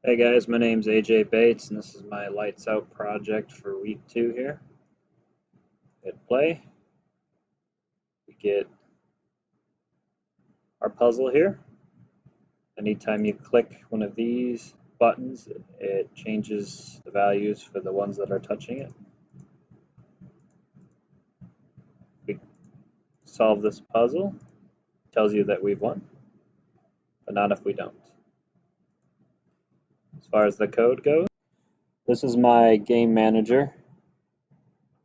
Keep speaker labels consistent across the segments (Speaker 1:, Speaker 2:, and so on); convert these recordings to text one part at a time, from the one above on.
Speaker 1: Hey guys, my name's AJ Bates and this is my Lights Out project for week 2 here. Hit play. We get our puzzle here. Anytime you click one of these buttons, it changes the values for the ones that are touching it. We solve this puzzle. It tells you that we've won, but not if we don't. As far as the code goes, this is my game manager.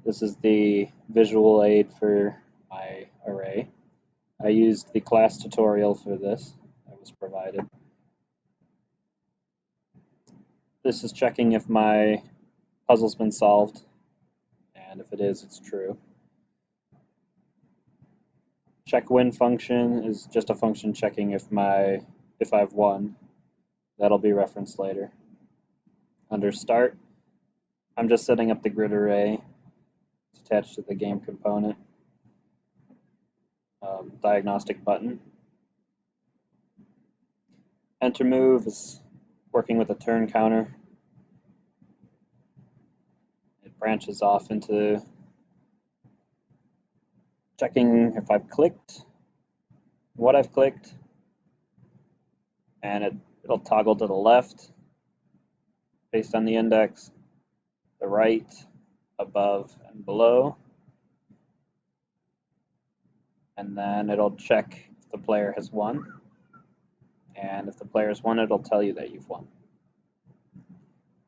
Speaker 1: This is the visual aid for my array. I used the class tutorial for this that was provided. This is checking if my puzzle's been solved, and if it is, it's true. Check win function is just a function checking if I've won. That'll be referenced later. Under start, I'm just setting up the grid array. It's attached to the game component. Diagnostic button. Enter move is working with a turn counter. It branches off into checking if I've clicked, what I've clicked, and it'll toggle to the left based on the index, the right, above, and below. And then it'll check if the player has won. And if the player's won, it'll tell you that you've won.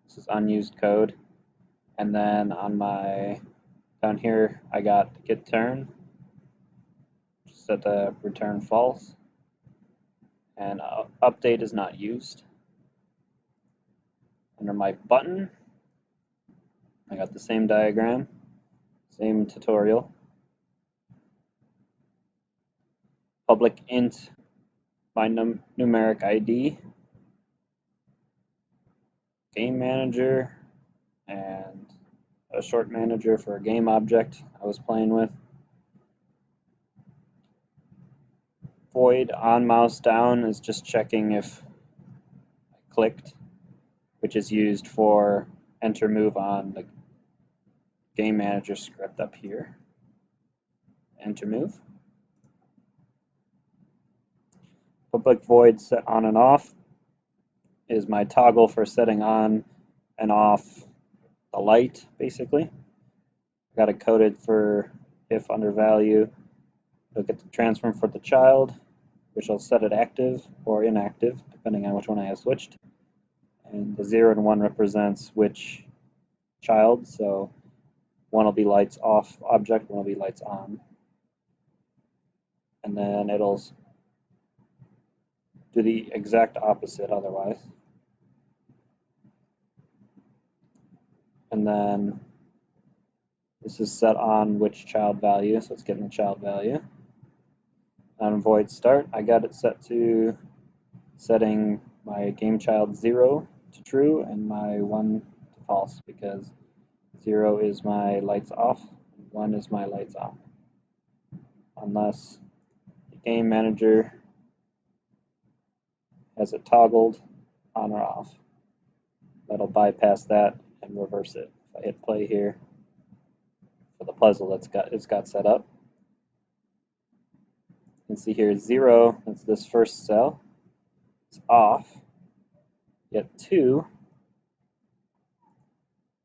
Speaker 1: This is unused code. And then on my, down here, I got get turn, set to return false. And update is not used. Under my button, I got the same diagram, same tutorial. Public int my numeric ID, game manager, and a short manager for a game object I was playing with. Void on mouse down is just checking if I clicked, which is used for enter move on the game manager script up here. Enter move. Public void set on and off is my toggle for setting on and off the light, basically. Got it coded for if under value, it'll get the transform for the child, which will set it active or inactive, depending on which one I have switched. And the 0 and 1 represents which child, so one will be lights off object, one will be lights on. And then it'll do the exact opposite otherwise. And then this is set on which child value, so it's getting the child value. On void start, I got it set to setting my game child 0 to true and my 1 to false, because 0 is my lights off, 1 is my lights on. Unless the game manager has it toggled on or off. That'll bypass that and reverse it. If I hit play here for the puzzle it's got set up. You can see here 0, that's this first cell, it's off, yet 2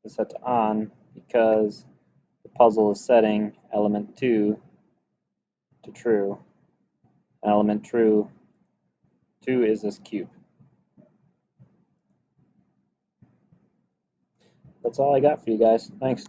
Speaker 1: is set to on because the puzzle is setting element 2 to true. And element true 2 is this cube. That's all I got for you guys. Thanks.